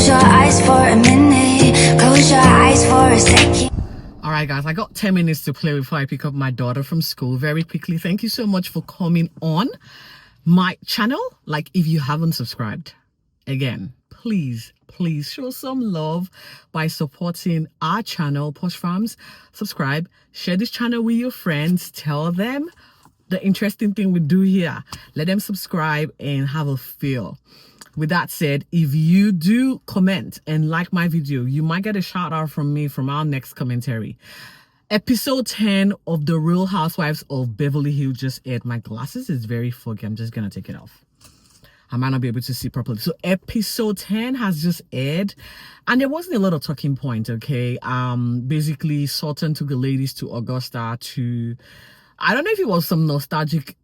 your eyes for a minute. Close your eyes for a second. All right, guys, I got 10 minutes to play before I pick up my daughter from school. Very quickly, thank you so much for coming on my channel. Like, if you haven't subscribed, again, please show some love by supporting our channel, Posh Farms. Subscribe, share this channel with your friends, tell them the interesting thing we do here. Let them subscribe and have a feel. With that said, if you do comment and like my video, you might get a shout out from me from our next commentary. Episode 10 of The Real Housewives of Beverly Hills just aired. My glasses is very foggy. I'm just gonna take it off. I might not be able to see properly. So episode 10 has just aired, and there wasn't a lot of talking point, okay? Basically, Sutton took the ladies to Augusta to, I don't know if it was some nostalgic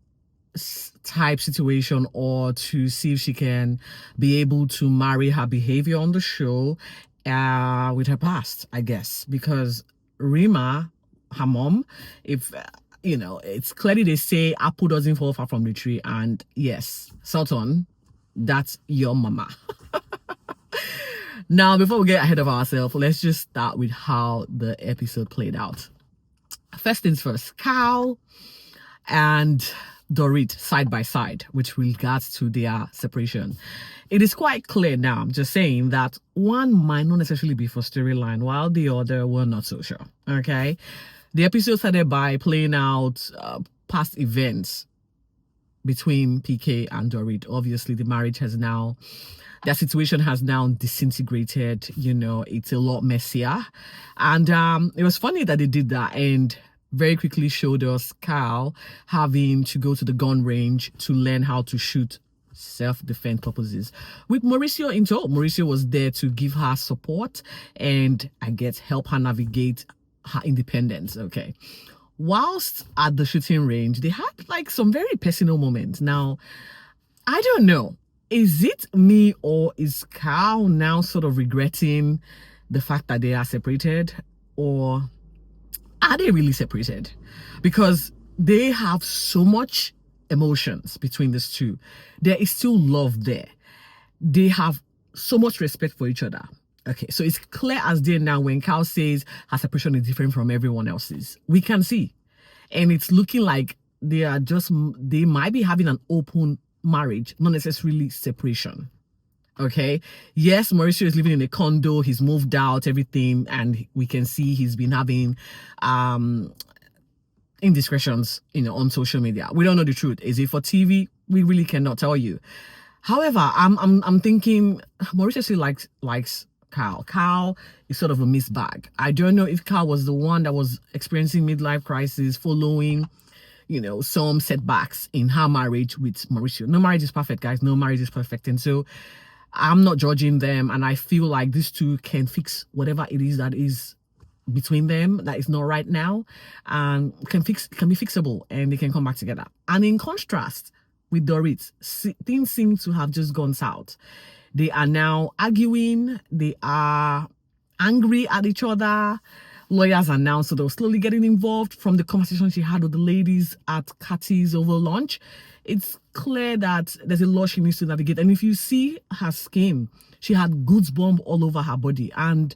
type situation or to see if she can be able to marry her behavior on the show with her past, I guess. Because Rima, her mom, if you know, it's clearly they say apple doesn't fall far from the tree, and yes, Sutton, that's your mama. Now, before we get ahead of ourselves, let's just start with how the episode played out. First things first, Kaale and Dorit side by side with regards to their separation. It is quite clear now, I'm just saying, that one might not necessarily be for storyline while the other were not so sure, okay? The episode started by playing out past events between PK and Dorit. Obviously, the marriage has now, their situation has now disintegrated, you know, it's a lot messier. And it was funny that they did that, and very quickly showed us Kaale having to go to the gun range to learn how to shoot self-defense purposes with Mauricio in tow. Mauricio was there to give her support and I guess help her navigate her independence, okay? Whilst at the shooting range, they had like some very personal moments. Now, I don't know, is it me or is Kaale now sort of regretting the fact that they are separated, or are they really separated? Because they have so much emotions between these two. There is still love there. They have so much respect for each other. Okay, so it's clear as day now when Kaale says her separation is different from everyone else's. We can see. And it's looking like they might be having an open marriage, not necessarily separation. Okay, yes, Mauricio is living in a condo, he's moved out, everything, and we can see he's been having indiscretions, you know, on social media. We don't know the truth. Is it for TV? We really cannot tell you. However, I'm thinking Mauricio still likes Kaale. Kaale is sort of a mixed bag. I don't know if Kaale was the one that was experiencing midlife crisis following, you know, some setbacks in her marriage with Mauricio. No marriage is perfect, guys. No marriage is perfect. And so I'm not judging them, and I feel like these two can fix whatever it is that is between them that is not right now, and can be fixable, and they can come back together. And in contrast with Dorit, things seem to have just gone south. They are now arguing, they are angry at each other. Lawyers are now sort of slowly getting involved. From the conversation she had with the ladies at Katie's over lunch, it's clear that there's a lot she needs to navigate. And if you see her skin, she had goosebumps all over her body, and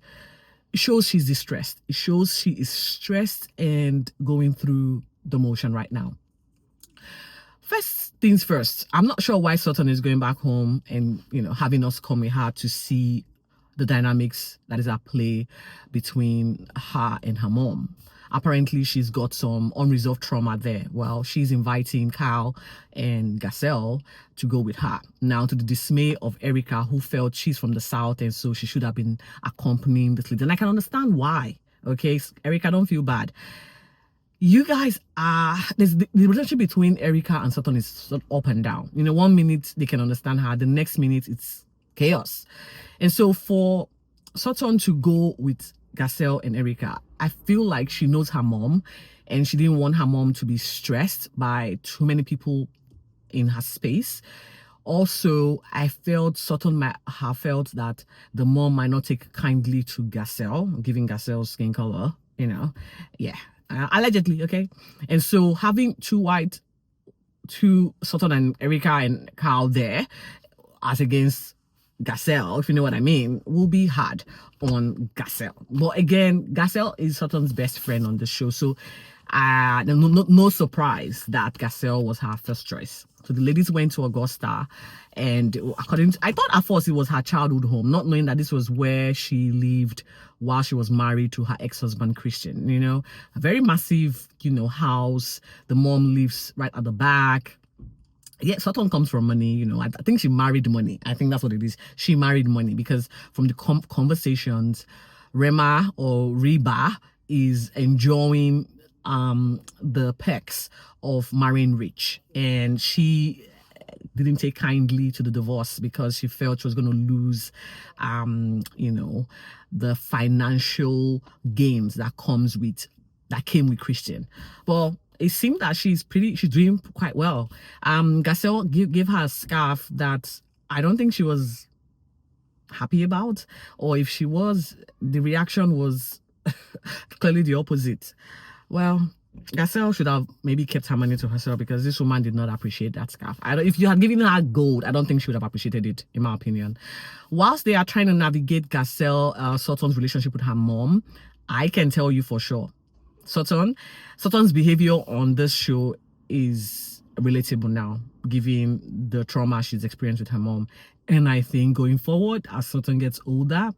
it shows she's distressed. It shows she is stressed and going through the motion right now. First things first, I'm not sure why Sutton is going back home and, you know, having us come with her to see the dynamics that is at play between her and her mom. Apparently, she's got some unresolved trauma there. Well, she's inviting Kaale and Garcelle to go with her. Now, to the dismay of Erika, who felt she's from the South, and so she should have been accompanying this lady. And I can understand why, okay? Erika, don't feel bad. You guys are, the relationship between Erika and Sutton is sort of up and down. You know, 1 minute they can understand her, the next minute it's chaos. And so for Sutton to go with Garcelle and Erika, I feel like she knows her mom, and she didn't want her mom to be stressed by too many people in her space. Also, I felt Sutton might have felt that the mom might not take kindly to Garcelle, giving Garcelle skin color, you know, yeah, allegedly, okay. And so having two Sutton and Erika and Kaale there, as against Garcelle, if you know what I mean, will be hard on Garcelle. But again, Garcelle is Sutton's best friend on the show, so no surprise that Garcelle was her first choice. So the ladies went to Augusta, and I thought at first it was her childhood home, not knowing that this was where she lived while she was married to her ex-husband Christian. You know, a very massive, you know, house. The mom lives right at the back. Yeah, Sutton comes from money, you know. I think she married money. I think that's what it is. She married money, because from the conversations, Rema or Reba is enjoying the perks of marrying rich, and she didn't take kindly to the divorce because she felt she was going to lose you know, the financial gains that came with Christian. Well, it seemed that she's doing quite well. Garcelle gave her a scarf that I don't think she was happy about, or if she was, the reaction was clearly the opposite. Well, Garcelle should have maybe kept her money to herself, because this woman did not appreciate that scarf. If you had given her gold, I don't think she would have appreciated it, in my opinion. Whilst they are trying to navigate Garcelle, Sutton's relationship with her mom, I can tell you for sure, Sutton's behavior on this show is relatable now, given the trauma she's experienced with her mom. And I think going forward, as Sutton gets older,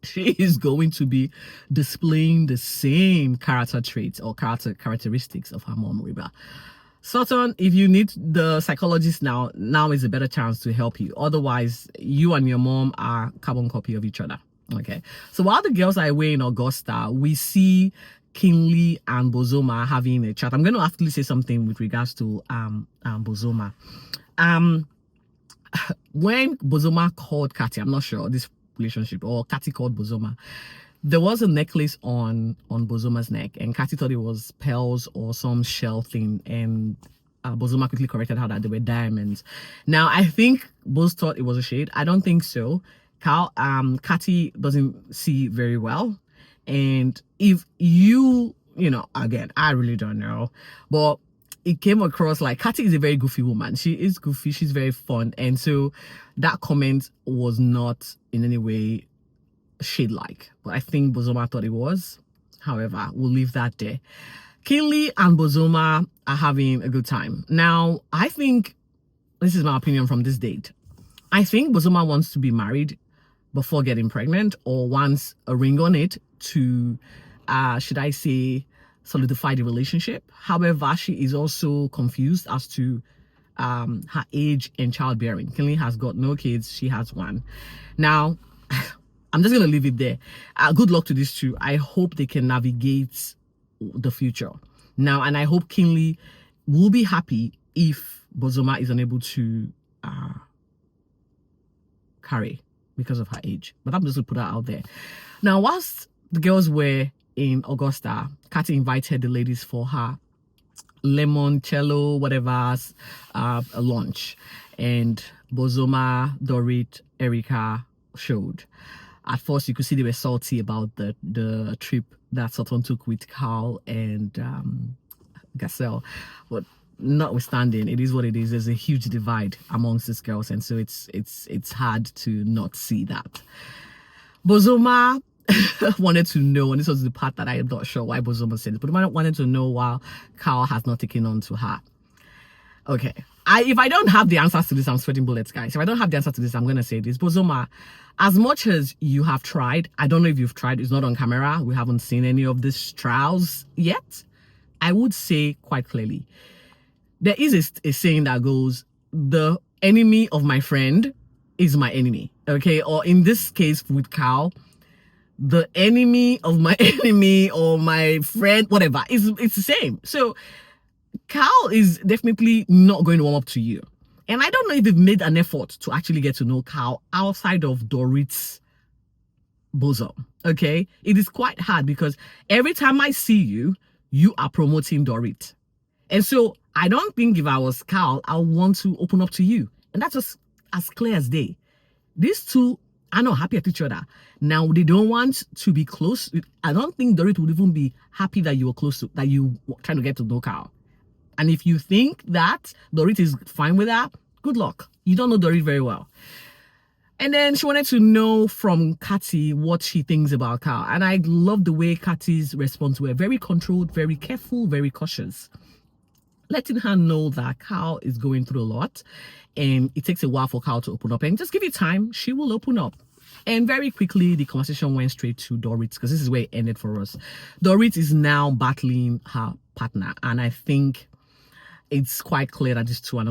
she is going to be displaying the same character traits or characteristics of her mom, Reba. Sutton, if you need the psychologist now is a better chance to help you. Otherwise, you and your mom are carbon copy of each other. Okay. So while the girls are away in Augusta, we see Kinley and Bozoma having a chat. I'm going to actually say something with regards to Bozoma. When Bozoma called Katy, I'm not sure this relationship, or Katy called Bozoma, there was a necklace on Bozoma's neck, and Katy thought it was pearls or some shell thing, and Bozoma quickly corrected her that they were diamonds. Now, I think both thought it was a shade. I don't think so. Katy doesn't see very well. And if you know, again, I really don't know, but it came across like Katy is a very goofy woman. She is goofy. She's very fun. And so that comment was not in any way shade-like. But I think Bozoma thought it was. However, we'll leave that there. Kinley and Bozoma are having a good time. Now, I think, this is my opinion from this date, I think Bozoma wants to be married before getting pregnant, or wants a ring on it to, should I say, solidify the relationship. However, she is also confused as to her age and childbearing. Kinley has got no kids. She has one. Now, I'm just going to leave it there. Good luck to these two. I hope they can navigate the future. Now, and I hope Kinley will be happy if Bozoma is unable to carry because of her age. But I'm just going to put that out there. Now, whilst the girls were in Augusta, Katy invited the ladies for her limoncello, whatever, a lunch. And Bozoma, Dorit, Erika showed. At first, you could see they were salty about the trip that Sutton took with Kaale and Garcelle. But notwithstanding, it is what it is. There's a huge divide amongst these girls, and so it's hard to not see that. Bozoma wanted to know, and this was the part that I am not sure why Bozoma said it, but I wanted to know why Kaale has not taken on to her. Okay, if I don't have the answers to this, I'm sweating bullets, guys. If I don't have the answer to this, I'm going to say this. Bozoma, as much as you have tried, I don't know if you've tried, it's not on camera, we haven't seen any of these trials yet. I would say quite clearly, there is a saying that goes, the enemy of my friend is my enemy, okay? Or in this case with Kaale, the enemy of my enemy or my friend, whatever, it's the same. So Kaale is definitely not going to warm up to you. And I don't know if they've made an effort to actually get to know Kaale outside of Dorit's bosom, okay? It is quite hard because every time I see you, you are promoting Dorit. And so I don't think if I was Kaale, I want to open up to you. And that's just as clear as day. These two are not happy at each other. Now, they don't want to be close. I don't think Dorit would even be happy that you were close to, that you were trying to get to know Kaale. And if you think that Dorit is fine with that, good luck. You don't know Dorit very well. And then she wanted to know from Katy what she thinks about Kyle. And I love the way Katy's response were very controlled, very careful, very cautious, letting her know that Kyle is going through a lot and it takes a while for Kyle to open up. And just give it time, she will open up. And very quickly, the conversation went straight to Dorit, because this is where it ended for us. Dorit is now battling her partner, and I think it's quite clear that these two are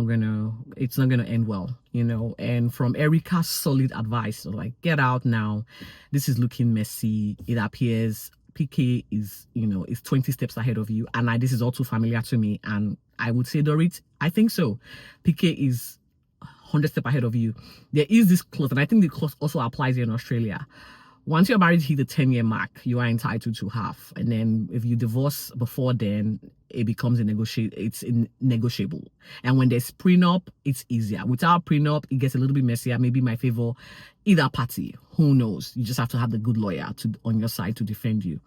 it's not gonna end well, you know. And from Erika's solid advice, so like, get out now, this is looking messy. It appears PK is, you know, is 20 steps ahead of you, and this is all too familiar to me. And I would say, Dorit, I think so. PK is 100 steps ahead of you. There is this clause, and I think the clause also applies here in Australia. Once you're married, hit the 10-year mark, you are entitled to half. And then if you divorce before then, it becomes negotiable. And when there's prenup, it's easier. Without prenup, it gets a little bit messier. Maybe my favor either party. Who knows? You just have to have the good lawyer on your side to defend you.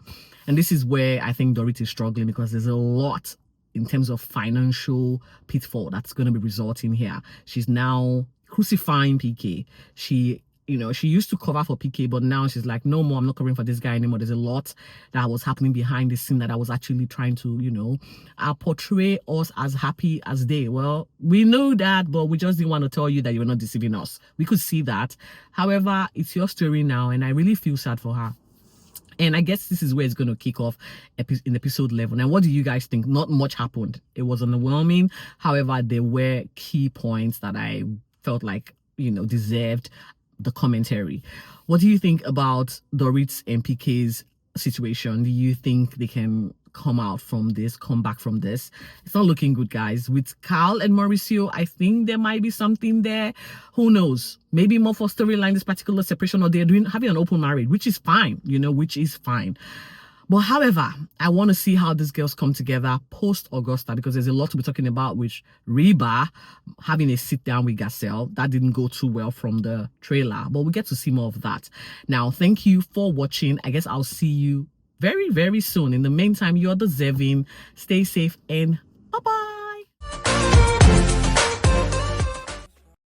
And this is where I think Dorit is struggling, because there's a lot in terms of financial pitfall that's going to be resulting here. She's now crucifying PK. She used to cover for PK, but now she's like, no more, I'm not covering for this guy anymore. There's a lot that was happening behind the scene that I was actually trying to, portray us as happy as they. Well, we know that, but we just didn't want to tell you that you were not deceiving us. We could see that. However, it's your story now, and I really feel sad for her. And I guess this is where it's going to kick off in episode 11. And what do you guys think? Not much happened. It was underwhelming. However, there were key points that I felt like, deserved the commentary. What do you think about Dorit and PK's situation? Do you think they can come back from this? It's not looking good, guys. With Kyle and Mauricio, I think there might be something there. Who knows? Maybe more for storyline, this particular separation, or they're having an open marriage, which is fine, which is fine. But however, I want to see how these girls come together post Augusta, because there's a lot to be talking about with RHOBH having a sit down with Garcelle. That didn't go too well from the trailer, but we get to see more of that. Now, thank you for watching. I guess I'll see you very, very soon. In the meantime, you're deserving. Stay safe and bye-bye.